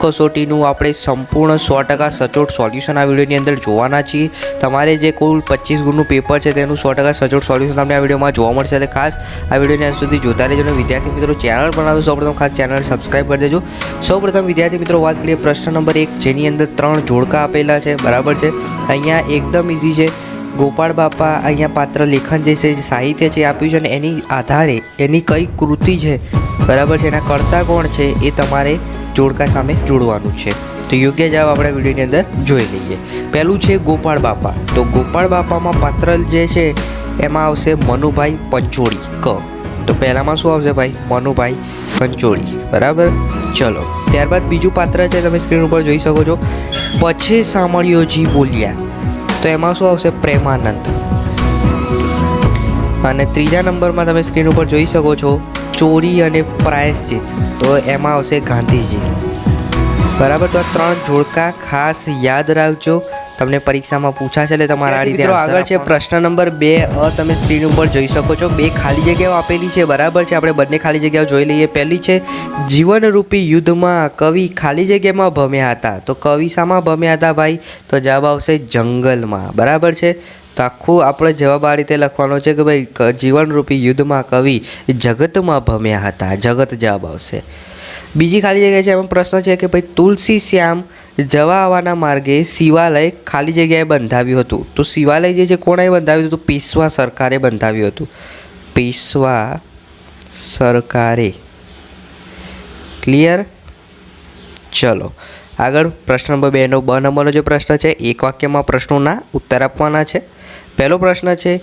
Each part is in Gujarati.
કસોટીનું આપણે સંપૂર્ણ 100% સચોટ સોલ્યુશન આ વિડીયોની અંદર જોવાના છીએ। તમારે જે કુલ 25 ગુણનું પેપર છે તેનું 100% સચોટ સોલ્યુશન તમને આ વિડીયોમાં જોવા મળશે। એટલે ખાસ આ વિડીયોને અંત સુધી જોતા રહેજો। અને વિદ્યાર્થી મિત્રો ચેનલ બનાવો સૌપ્રથમ ખાસ ચેનલને સબસ્ક્રાઈબ કરી દેજો। સૌપ્રથમ વિદ્યાર્થી મિત્રો વાત કરીએ પ્રશ્ન નંબર 1 જેની અંદર 3 જોડકા આપેલા છે, બરાબર છે। અહીંયા એકદમ ઇઝી છે। ગોપાળ બાપા અહીંયા પાત્ર લેખન જે છે સાહિત્ય છે આપ્યું છે અને એની આધારે એની કઈ કૃતિ છે, બરાબર છે, એના કર્તા કોણ છે એ તમારે જોડકા સામે જોડવાનું છે। તો યોગ્ય જવાબ આપણે વિડીયોની અંદર જોઈ લઈએ। પહેલું છે ગોપાળ બાપા। તો ગોપાળ બાપામાં પાત્ર જે છે એમાં આવશે મનુભાઈ પંચોળી ક। તો પહેલામાં શું આવશે ભાઈ? મનુભાઈ પંચોળી, બરાબર। ચલો ત્યારબાદ બીજું પાત્ર છે, તમે સ્ક્રીન ઉપર જોઈ શકો છો। પછી સાંભળ્યોજી બોલ્યા, તો એમાં શું આવશે? પ્રેમાનંદ। અને ત્રીજા નંબરમાં તમે સ્ક્રીન ઉપર જોઈ શકો છો ચોરી અને પ્રાયશ્ચિત, તો એમાં આવશે ગાંધીજી, બરાબર। તો આ 3 જોડકા ખાસ યાદ રાખજો, તમને પરીક્ષામાં પૂછાશે એટલે તમારા આ રીતે આગળ છે પ્રશ્ન નંબર 2 તમે સ્ક્રીન ઉપર જોઈ શકો છો। 2 ખાલી જગ્યાઓ આપેલી છે, બરાબર છે। આપણે બંને ખાલી જગ્યાઓ જોઈ લઈએ। પહેલી છે જીવનરૂપી યુદ્ધમાં કવિ ખાલી જગ્યામાં ભમ્યા હતા। તો કવિ શામાં ભમ્યા હતા ભાઈ? તો જવાબ આવશે જંગલમાં, બરાબર છે। તો આખું આપણે જવાબ આ રીતે લખવાનો છે કે ભાઈ જીવનરૂપી યુદ્ધમાં કવિ જગતમાં ભમ્યા હતા, જગત જવાબ આવશે। બીજી ખાલી જગ્યા છે, એમાં પ્રશ્ન છે કે ભાઈ તુલસી શ્યામ જવા આવવાના માર્ગે શિવાલય ખાલી જગ્યાએ બંધાવ્યું હતું। તો શિવાલય જે છે કોણે બંધાવ્યું હતું? તો પેશવા સરકારે બંધાવ્યું હતું, પેશવા સરકારે। ક્લિયર? ચલો આગળ પ્રશ્ન નંબર 2 બ નંબરનો જે પ્રશ્ન છે એક વાક્યમાં પ્રશ્નોના ઉત્તર આપવાના છે। પહેલો પ્રશ્ન છે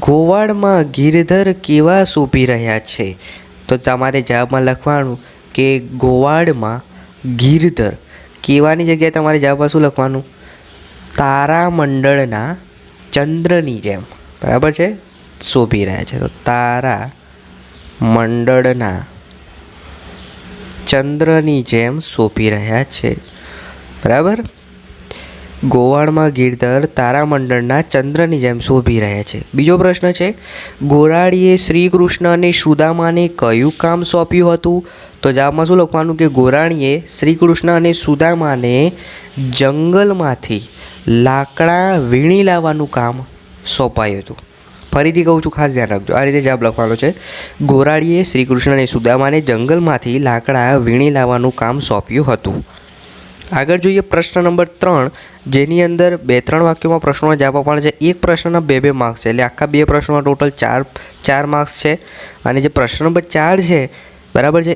ગોવાળમાં ગિરધર કેવા શોભી રહ્યા છે? તો તમારે જવાબમાં લખવાનું કે ગોવાળમાં ગિરધર કેવાની જગ્યાએ તમારે જવાબમાં શું લખવાનું? તારામંડળના ચંદ્રની જેમ, બરાબર છે, શોભી રહ્યા છે। તો તારા મંડળના ચંદ્રની જેમ શોભી રહ્યા છે, બરાબર। ગોવાળમાં ગિરધર તારામંડળના ચંદ્રની જેમ શોભી રહ્યા છે। બીજો પ્રશ્ન છે ગોરાડીએ શ્રી કૃષ્ણ અને સુદામાને કયું કામ સોંપ્યું હતું? તો જવાબમાં શું લખવાનું કે ગોરાણીએ શ્રી કૃષ્ણ અને સુદામાને જંગલમાંથી લાકડા વીણી લાવવાનું કામ સોંપાયું હતું। ફરીથી કહું છું, ખાસ ધ્યાન રાખજો, આ રીતે જવાબ લખવાનો છે। ગોરાડીએ શ્રી કૃષ્ણ અને સુદામાને જંગલમાંથી લાકડા વીણી લાવવાનું કામ સોંપ્યું હતું। આગળ જોઈએ પ્રશ્ન નંબર 3 જેની અંદર 2-3 વાક્યોમાં પ્રશ્નોના જવાબ આપવાના છે। એક પ્રશ્નના 2-2 માર્ક્સ છે, એટલે આખા 2 પ્રશ્નોના ટોટલ 4 માર્ક્સ છે। અને જે પ્રશ્ન નંબર 4 છે, બરાબર છે,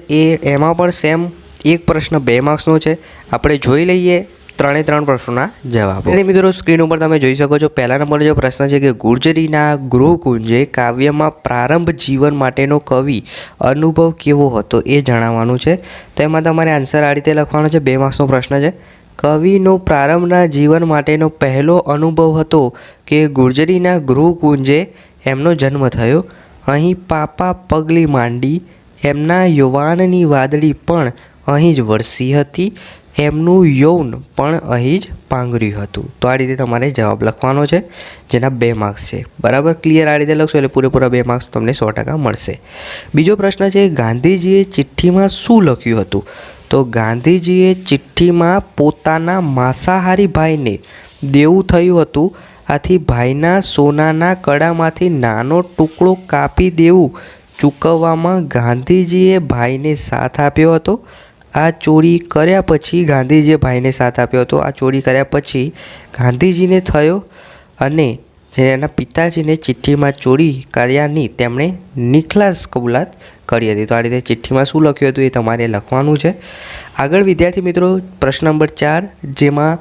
એમાં પણ સેમ એક પ્રશ્ન 2 માર્ક્સનો છે। આપણે જોઈ લઈએ 3 પ્રશ્નોના જવાબો। એટલે મિત્રો સ્ક્રીન ઉપર તમે જોઈ શકો છો પહેલા નંબરનો જે પ્રશ્ન છે કે ગુર્જરીના ગૃહકુંજે કાવ્યમાં પ્રારંભ જીવન માટેનો કવિ અનુભવ કેવો હતો એ જણાવવાનું છે। તો એમાં તમારે આન્સર આ રીતે લખવાનો છે। 2 માર્ક્સનો પ્રશ્ન છે। કવિનો પ્રારંભના જીવન માટેનો પહેલો અનુભવ હતો કે ગુર્જરીના ગૃહકુંજે એમનો જન્મ થયો। અહીં પાપા પગલી માંડી, એમના યૌવનની વાદળી પણ અહીં જ વરસી હતી, એમનું યૌવન પણ અહીં જ પાંગર્યું હતું। તો આ રીતે તમારે જવાબ લખવાનો છે, જેના 2 માર્ક્સ છે, બરાબર। ક્લિયર? આ રીતે લખશો એટલે પૂરેપૂરા 2 માર્ક્સ તમને 100% મળશે। બીજો પ્રશ્ન છે ગાંધીજીએ ચિઠ્ઠીમાં શું લખ્યું હતું? તો ગાંધીજીએ ચિઠ્ઠીમાં પોતાના માંસાહારી ભાઈને દેવું થયું હતું, આથી ભાઈના સોનાના કડામાંથી નાનો ટુકડો કાપી દેવું ચૂકવવામાં ગાંધીજીએ ભાઈને સાથ આપ્યો હતો। આ ચોરી કર્યા પછી ગાંધીજીએ ભાઈને સાથ આપ્યો હતો। આ ચોરી કર્યા પછી ગાંધીજીને થયો અને જેના પિતાજીને ચિઠ્ઠીમાં ચોરી કર્યાની તેમણે નિખલાસ કબૂલાત કરી હતી। તો આ રીતે ચિઠ્ઠીમાં શું લખ્યું હતું એ તમારે લખવાનું છે। આગળ વિદ્યાર્થી મિત્રો પ્રશ્ન નંબર 4 જેમાં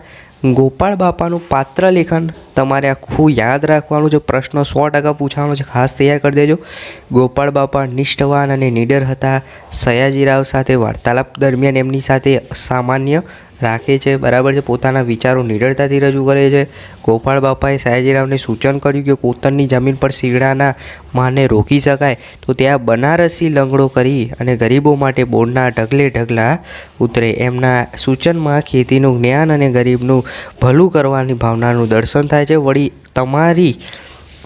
ગોપાળ બાપાનું પાત્ર લેખન તમારે આખું યાદ રાખવાનું છે। પ્રશ્ન 100% પૂછવાનો છે, ખાસ તૈયાર કરી દેજો। ગોપાળ બાપા નિષ્ઠાવાન અને નીડર હતા। સયાજીરાવ સાથે વાર્તાલાપ દરમિયાન એમની સાથે સામાન્ય રાખે છે, બરાબર છે, પોતાના વિચારો નિડરતાથી રજૂ કરે છે। ગોપાળ બાપાએ સયાજીરાવને સૂચન કર્યું કે કોતરની જમીન પર શીગડાના મારને રોકી શકાય તો ત્યાં બનારસી લંગડો કરી અને ગરીબો માટે બોરના ઢગલે ઢગલા ઉતરે। એમના સૂચનમાં ખેતીનું જ્ઞાન અને ગરીબનું ભલું કરવાની ભાવનાનું દર્શન થાય છે। વળી તમારી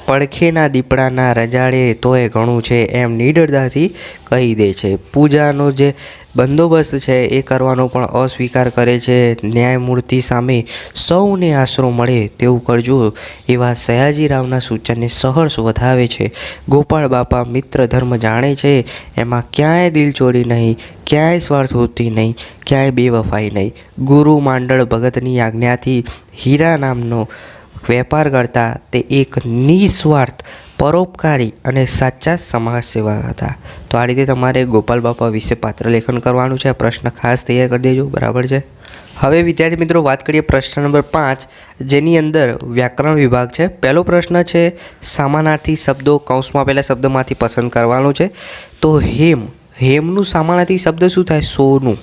પડખેના દીપડાના રજાડે તોય ઘણું છે એમ નિડરતાથી કહી દે છે। પૂજાનો જે બંદોબસ્ત છે એ કરવાનો પણ અસ્વીકાર કરે છે. ન્યાયમૂર્તિ સામે સૌને આશરો મળે તેવું કરજો એવા સયાજીરાવના સૂચનને સહર્ષ વધાવે છે. ગોપાળ બાપા મિત્ર ધર્મ જાણે છે, એમાં ક્યાંય દિલચોરી નહીં, ક્યાંય સ્વાર્થવૃત્તિ નહીં, ક્યાંય બેવફાઈ નહીં. ગુરુ માંડળ ભગતની આજ્ઞાથી હીરા નામનો વેપાર કરતા તે એક નિસ્વાર્થ, પરોપકારી અને સાચા સમાજ સેવક હતા. તો આ રીતે તમારે ગોપાલ બાપા વિશે પાત્ર લેખન કરવાનું છે. આ પ્રશ્ન ખાસ તૈયાર કરી દેજો, બરાબર છે. હવે વિદ્યાર્થી મિત્રો વાત કરીએ પ્રશ્ન નંબર 5, જેની અંદર વ્યાકરણ વિભાગ છે. પહેલો પ્રશ્ન છે સમાનાર્થી શબ્દો કૌંસમાં પહેલા શબ્દમાંથી પસંદ કરવાનું છે. તો હેમનું સમાનાર્થી શબ્દ શું થાય? સોનું,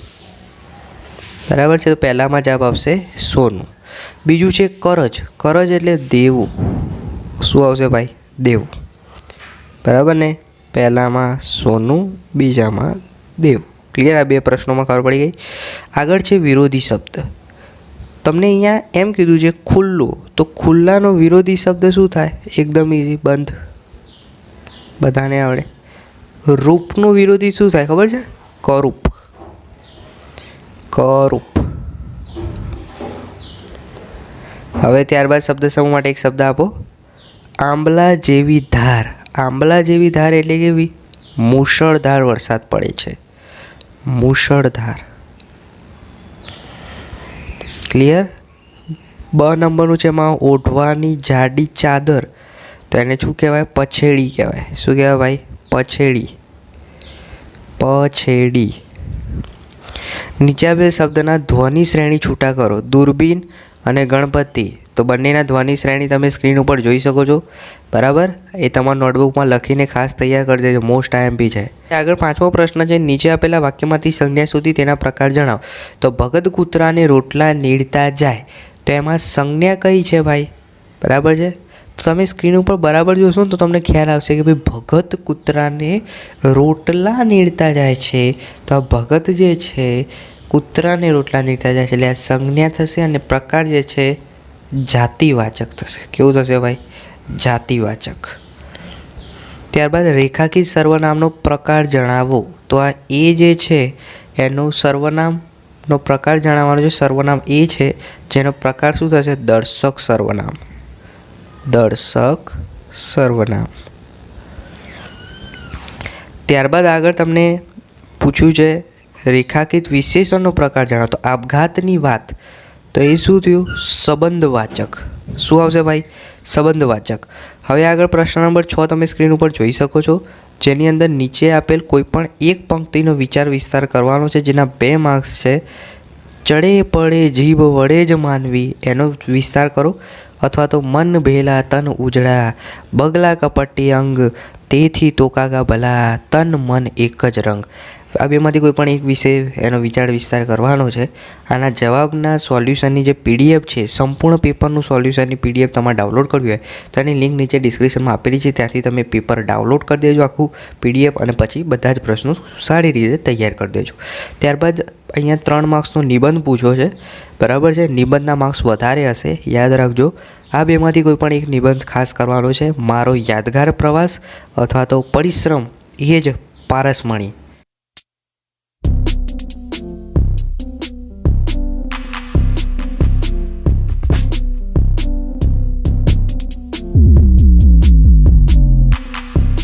બરાબર છે. તો પહેલામાં જવાબ આવશે સોનું. બીજું છે કરજ એટલે દેવું. શું આવશે ભાઈ? દેવું, બરાબર ને. પહેલામાં સોનું, બીજામાં દેવું. ક્લિયર? આ 2 પ્રશ્નોમાં ખબર પડી ગઈ. આગળ છે વિરોધી શબ્દ. તમને અહીંયા એમ કીધું છે ખુલ્લું, તો ખુલ્લાનો વિરોધી શબ્દ શું થાય? એકદમ ઇઝી, બંધ. બધાને આવડે. રૂપનો વિરોધી શું થાય ખબર છે? કરૂપ. હવે ત્યારબાદ શબ્દ સમૂહ માટે એક શબ્દ આપો. આંબલા જેવી ધાર. આંબલા જેવી ધાર એટલે કેવી? મુશળધાર વરસાદ પડે છે. મુશળધાર. ક્લિયર? બ નંબરનું છે એમાં ઓઢવાની જાડી ચાદર. તો એને શું કહેવાય? પછેડી કહેવાય. શું કહેવાય ભાઈ? પછેડી. નીચે બે શબ્દના ધ્વનિ શ્રેણી છૂટા કરો. દૂરબીન અને ગણપતિ. તો બંનેના ધ્વનિ શ્રેણી તમે સ્ક્રીન ઉપર જોઈ શકો છો, બરાબર. એ તમારા નોટબુકમાં લખીને ખાસ તૈયાર કરી દેજો, મોસ્ટ આઈએમપી છે. આગળ 5મો પ્રશ્ન છે નીચે આપેલા વાક્યમાંથી સંજ્ઞા સુધી તેના પ્રકાર જણાવો. તો ભગત કૂતરાને રોટલા નીડતા જાય, તો એમાં સંજ્ઞા કઈ છે ભાઈ? બરાબર છે. તો તમે સ્ક્રીન ઉપર બરાબર જોશો ને તો તમને ખ્યાલ આવશે કે ભાઈ ભગત કૂતરાને રોટલા નીડતા જાય છે. તો આ ભગત જે છે કૂતરાને રોટલા નીડતા જાય છે, એટલે આ સંજ્ઞા થશે અને પ્રકાર જે છે જાતિવાચક થશે. કેવું થશે ભાઈ? જાતિવાચક. ત્યારબાદ રેખાકીત સર્વનામનો પ્રકાર જણાવો. તો આ એ જે છે એનો સર્વનામનો પ્રકાર જણાવવાનો છે. સર્વનામ એ છે જેનો પ્રકાર શું થશે? દર્શક સર્વનામ. દર્શક સર્વનામ. ત્યારબાદ આગળ તમને પૂછ્યું છે રેખાકીત વિશેષણનો પ્રકાર જણાવો. તો આપઘાતની વાત, તો એ શું થયું? સંબંધવાચક. શું આવશે ભાઈ? સંબંધવાચક. હવે આગળ પ્રશ્ન નંબર 6 તમે સ્ક્રીન ઉપર જોઈ શકો છો, જેની અંદર નીચે આપેલ કોઈ પણ એક પંક્તિનો વિચાર વિસ્તાર કરવાનો છે, જેના 2 માર્ક્સ છે. ચડે પડે જીભ વડે જ માનવી, એનો વિસ્તાર કરો. અથવા તો મન ભેલા તન ઉજળા, બગલા કપટી અંગ, તેથી તોકાગા ભલા, તન મન એક જ રંગ. આ બેમાંથી કોઈ પણ એક વિશે એનો વિચાર વિસ્તાર કરવાનો છે. આના જવાબના સોલ્યુશનની જે PDF છે, સંપૂર્ણ પેપરનું સોલ્યુશનની PDF તમારે ડાઉનલોડ કરવી હોય તો એની લિંક નીચે ડિસ્ક્રિપ્શનમાં આપેલી છે. ત્યાંથી તમે પેપર ડાઉનલોડ કરી દેજો આખું PDF, અને પછી બધા જ પ્રશ્નો સારી રીતે તૈયાર કરી દેજો. ત્યારબાદ અહીંયા 3 માર્ક્સનો નિબંધ પૂછ્યો છે, બરાબર છે. નિબંધના માર્ક્સ વધારે હશે, યાદ રાખજો. આ બેમાંથી કોઈ પણ એક નિબંધ ખાસ કરવાનો છે. મારો યાદગાર પ્રવાસ અથવા તો પરિશ્રમ એ જ પારસમણી.